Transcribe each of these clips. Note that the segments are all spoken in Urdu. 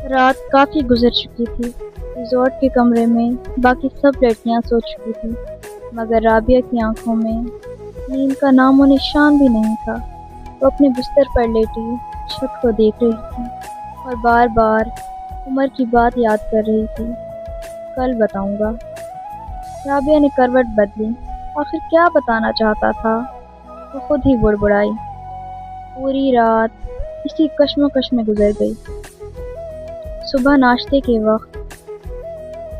رات کافی گزر چکی تھی۔ ریزورٹ کے کمرے میں باقی سب لڑکیاں سو چکی تھیں، مگر رابعہ کی آنکھوں میں نیند کا نام و نشان بھی نہیں تھا۔ وہ اپنے بستر پر لیٹی چھت کو دیکھ رہی تھی اور بار بار عمر کی بات یاد کر رہی تھی۔ کل بتاؤں گا۔ رابعہ نے کروٹ بدلی۔ آخر کیا بتانا چاہتا تھا؟ وہ خود ہی بڑبڑائی۔ پوری رات اسی کشمکش میں گزر گئی۔ صبح ناشتے کے وقت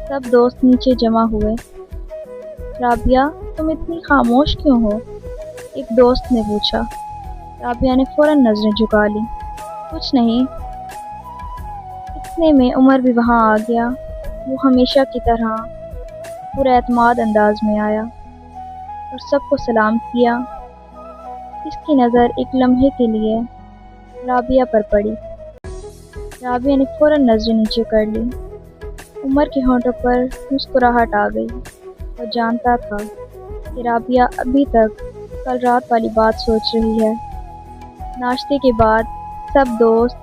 سب دوست نیچے جمع ہوئے۔ رابعہ، تم اتنی خاموش کیوں ہو؟ ایک دوست نے پوچھا۔ رابعہ نے فوراً نظریں جھکا لی۔ کچھ نہیں۔ اتنے میں عمر بھی وہاں آ گیا۔ وہ ہمیشہ کی طرح پورا اعتماد انداز میں آیا اور سب کو سلام کیا۔ اس کی نظر ایک لمحے کے لیے رابعہ پر پڑی۔ رابعہ نے فوراً نظریں نیچے کر لی۔ عمر کے ہونٹوں پر مسکراہٹ آ گئی۔ وہ جانتا تھا کہ رابعہ ابھی تک کل رات والی بات سوچ رہی ہے۔ ناشتے کے بعد سب دوست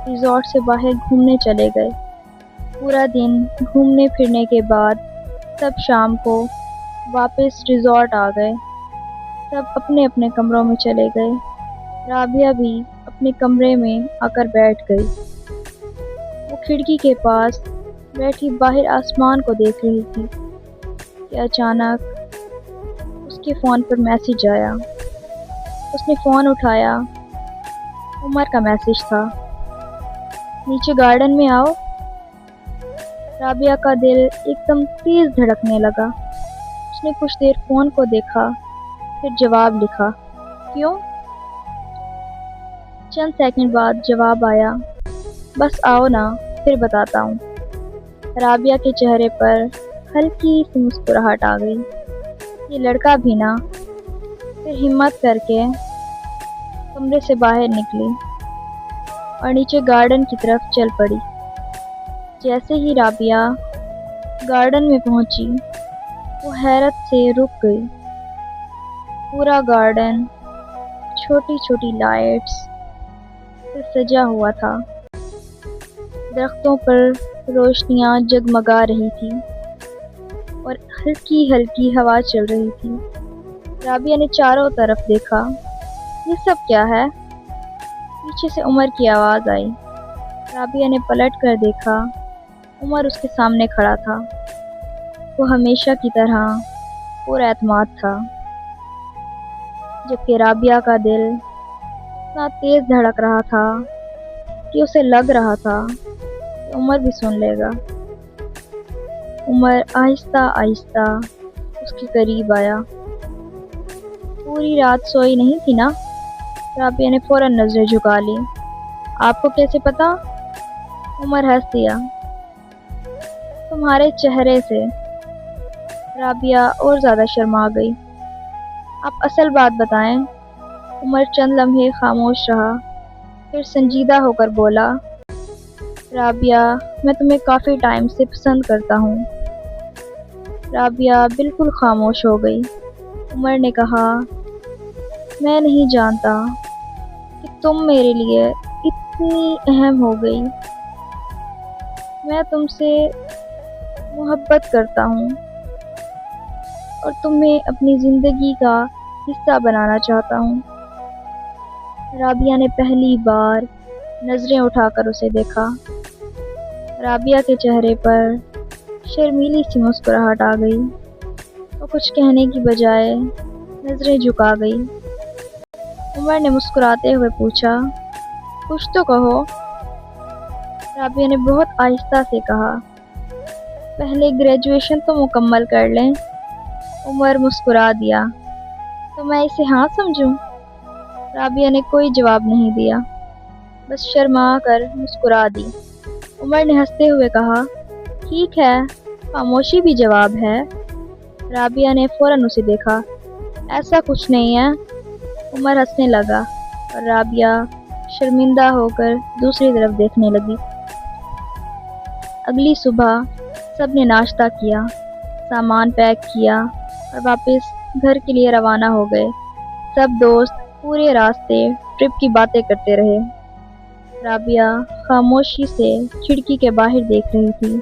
ریزورٹ سے باہر گھومنے چلے گئے۔ پورا دن گھومنے پھرنے کے بعد سب شام کو واپس ریزورٹ آ گئے۔ سب اپنے اپنے کمروں میں چلے گئے۔ رابعہ بھی اپنے کمرے میں آ کر بیٹھ گئی۔ وہ کھڑکی کے پاس بیٹھی باہر آسمان کو دیکھ رہی تھی کہ اچانک اس کے فون پر میسج آیا۔ اس نے فون اٹھایا۔ عمر کا میسج تھا۔ نیچے گارڈن میں آؤ۔ رابعہ کا دل ایک دم تیز دھڑکنے لگا۔ اس نے کچھ دیر فون کو دیکھا، پھر جواب لکھا۔ کیوں؟ چند سیکنڈ بعد جواب آیا، بس آؤ نا، پھر بتاتا ہوں۔ رابعہ کے چہرے پر ہلکی سی مسکراہٹ آ گئی۔ یہ لڑکا بھی نا۔ پھر ہمت کر کے کمرے سے باہر نکلی اور نیچے گارڈن کی طرف چل پڑی۔ جیسے ہی رابعہ گارڈن میں پہنچی، وہ حیرت سے رک گئی۔ پورا گارڈن چھوٹی چھوٹی لائٹس سے سجا ہوا تھا۔ درختوں پر روشنیاں جگمگا رہی تھیں اور ہلکی ہلکی ہوا چل رہی تھی۔ رابعہ نے چاروں طرف دیکھا۔ یہ سب کیا ہے؟ پیچھے سے عمر کی آواز آئی۔ رابعہ نے پلٹ کر دیکھا۔ عمر اس کے سامنے کھڑا تھا۔ وہ ہمیشہ کی طرح پورا اعتماد تھا، جبکہ رابعہ کا دل اتنا تیز دھڑک رہا تھا کہ اسے لگ رہا تھا کہ عمر بھی سن لے گا۔ عمر آہستہ آہستہ اس کے قریب آیا۔ پوری رات سوئی نہیں تھی نا؟ رابعہ نے فوراً نظریں جھکا لی۔ آپ کو کیسے پتا؟ عمر ہنس دیا۔ تمہارے چہرے سے۔ رابعہ اور زیادہ شرما گئی۔ آپ اصل بات بتائیں۔ عمر چند لمحے خاموش رہا، پھر سنجیدہ ہو کر بولا، رابعہ، میں تمہیں کافی ٹائم سے پسند کرتا ہوں۔ رابعہ بالکل خاموش ہو گئی۔ عمر نے کہا، میں نہیں جانتا کہ تم میرے لیے اتنی اہم ہو گئی۔ میں تم سے محبت کرتا ہوں اور تمہیں اپنی زندگی کا حصہ بنانا چاہتا ہوں۔ رابعہ نے پہلی بار نظریں اٹھا کر اسے دیکھا۔ رابعہ کے چہرے پر شرمیلی سی مسکراہٹ آ گئی۔ وہ کچھ کہنے کی بجائے نظریں جھکا گئی۔ عمر نے مسکراتے ہوئے پوچھا، کچھ تو کہو۔ رابعہ نے بہت آہستہ سے کہا، پہلے گریجویشن تو مکمل کر لیں۔ عمر مسکرا دیا، تو میں اسے ہاں سمجھوں؟ رابعہ نے کوئی جواب نہیں دیا، بس شرما کر مسکرا دی۔ عمر نے ہنستے ہوئے کہا، ٹھیک ہے، خاموشی بھی جواب ہے۔ رابعہ نے فوراً اسے دیکھا۔ ایسا کچھ نہیں ہے۔ عمر ہنسنے لگا اور رابعہ شرمندہ ہو کر دوسری طرف دیکھنے لگی۔ اگلی صبح سب نے ناشتہ کیا، سامان پیک کیا اور واپس گھر کے لیے روانہ ہو گئے۔ سب دوست پورے راستے ٹرپ کی باتیں کرتے رہے۔ رابعہ خاموشی سے کھڑکی کے باہر دیکھ رہی تھی۔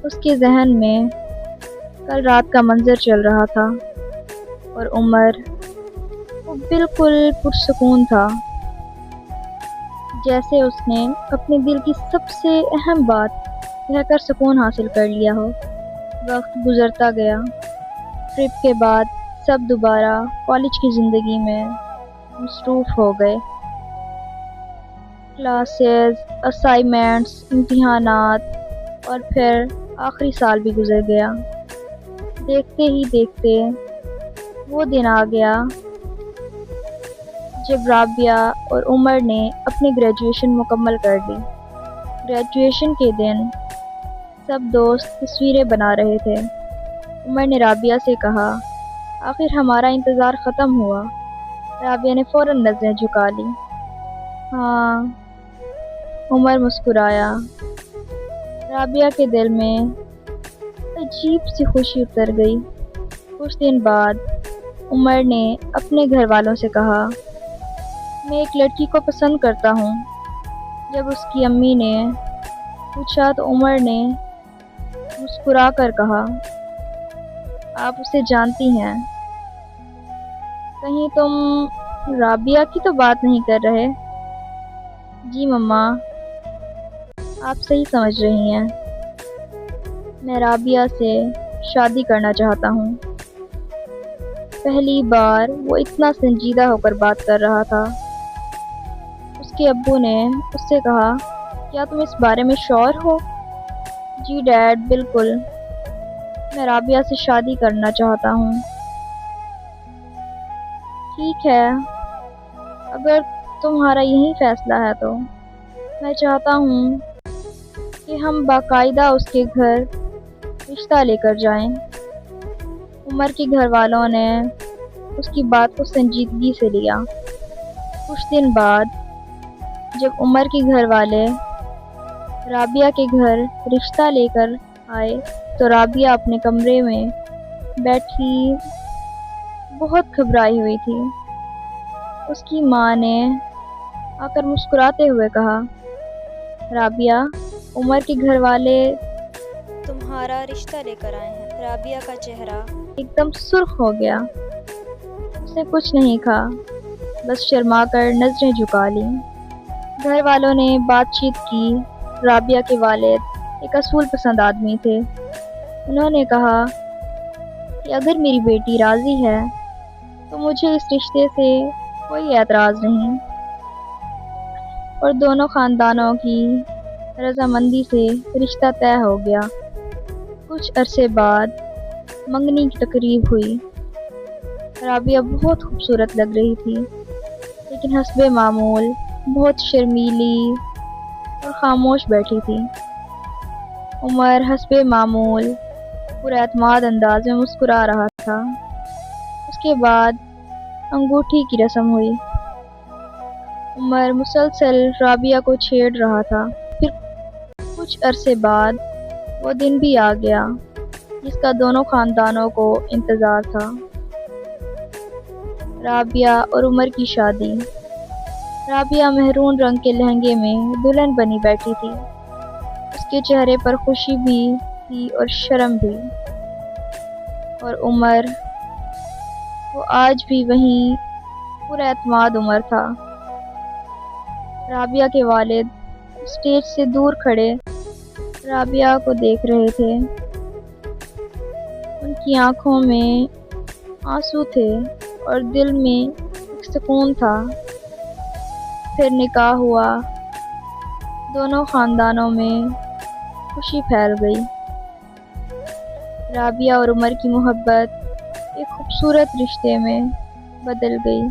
اس کے ذہن میں کل رات کا منظر چل رہا تھا اور عمر وہ بالکل پرسکون تھا، جیسے اس نے اپنے دل کی سب سے اہم بات کہہ کر سکون حاصل کر لیا ہو۔ وقت گزرتا گیا۔ ٹرپ کے بعد سب دوبارہ کالج کی زندگی میں مصروف ہو گئے۔ کلاسز، اسائنمنٹس، امتحانات اور پھر آخری سال بھی گزر گیا۔ دیکھتے ہی دیکھتے وہ دن آ گیا جب رابعہ اور عمر نے اپنی گریجویشن مکمل کر لی۔ گریجویشن کے دن سب دوست تصویریں بنا رہے تھے۔ عمر نے رابعہ سے کہا، آخر ہمارا انتظار ختم ہوا۔ رابعہ نے فوراً نظریں جھکا لی۔ ہاں، عمر مسکرایا۔ رابعہ کے دل میں عجیب سی خوشی اتر گئی۔ کچھ دن بعد عمر نے اپنے گھر والوں سے کہا، میں ایک لڑکی کو پسند کرتا ہوں۔ جب اس کی امی نے پوچھا تو عمر نے مسکرا کر کہا، آپ اسے جانتی ہیں؟ کہیں تم رابعہ کی تو بات نہیں کر رہے؟ جی مما، آپ صحیح سمجھ رہی ہیں، میں رابعہ سے شادی کرنا چاہتا ہوں۔ پہلی بار وہ اتنا سنجیدہ ہو کر بات کر رہا تھا۔ اس کے ابو نے اس سے کہا، کیا تم اس بارے میں شور ہو؟ جی ڈیڈ، بالکل، میں رابعہ سے شادی کرنا چاہتا ہوں۔ ٹھیک ہے، اگر تمہارا یہی فیصلہ ہے تو میں چاہتا ہوں کہ ہم باقاعدہ اس کے گھر رشتہ لے کر جائیں۔ عمر کے گھر والوں نے اس کی بات کو سنجیدگی سے لیا۔ کچھ دن بعد جب عمر کے گھر والے رابعہ کے گھر رشتہ لے کر آئے تو رابعہ اپنے کمرے میں بیٹھی بہت گھبرائی ہوئی تھی۔ اس کی ماں نے آ کر مسکراتے ہوئے کہا، رابعہ، عمر کے گھر والے تمہارا رشتہ لے کر آئے ہیں۔ رابعہ کا چہرہ ایک دم سرخ ہو گیا۔ اس نے کچھ نہیں کہا، بس شرما کر نظریں جھکا لیں۔ گھر والوں نے بات چیت کی۔ رابعہ کے والد ایک اصول پسند آدمی تھے۔ انہوں نے کہا کہ اگر میری بیٹی راضی ہے تو مجھے اس رشتے سے کوئی اعتراض نہیں، اور دونوں خاندانوں کی رضامندی سے رشتہ طے ہو گیا۔ کچھ عرصے بعد منگنی کی تقریب ہوئی۔ رابعہ بہت خوبصورت لگ رہی تھی، لیکن حسب معمول بہت شرمیلی اور خاموش بیٹھی تھی۔ عمر حسب معمول پر اعتماد انداز میں مسکرا رہا تھا۔ اس کے بعد انگوٹھی کی رسم ہوئی۔ عمر مسلسل رابعہ کو چھیڑ رہا تھا۔ پھر کچھ عرصے بعد وہ دن بھی آ گیا جس کا دونوں خاندانوں کو انتظار تھا، رابعہ اور عمر کی شادی۔ رابعہ مہرون رنگ کے لہنگے میں دلہن بنی بیٹھی تھی۔ اس کے چہرے پر خوشی بھی تھی اور شرم بھی۔ اور عمر، وہ آج بھی وہیں پر اعتماد عمر تھا۔ رابعہ کے والد اسٹیج سے دور کھڑے رابعہ کو دیکھ رہے تھے۔ ان کی آنکھوں میں آنسو تھے اور دل میں ایک سکون تھا۔ پھر نکاح ہوا۔ دونوں خاندانوں میں خوشی پھیل گئی۔ رابعہ اور عمر کی محبت ایک خوبصورت رشتے میں بدل گئی۔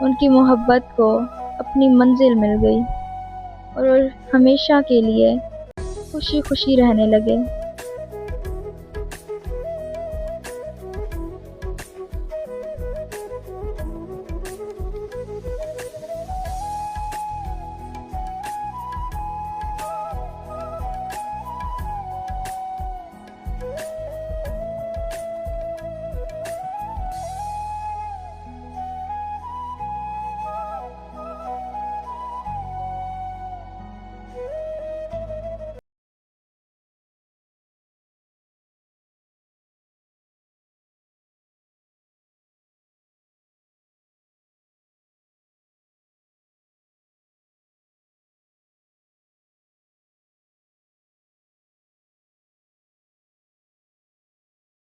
ان کی محبت کو اپنی منزل مل گئی اور ہمیشہ کے لیے خوشی خوشی رہنے لگے۔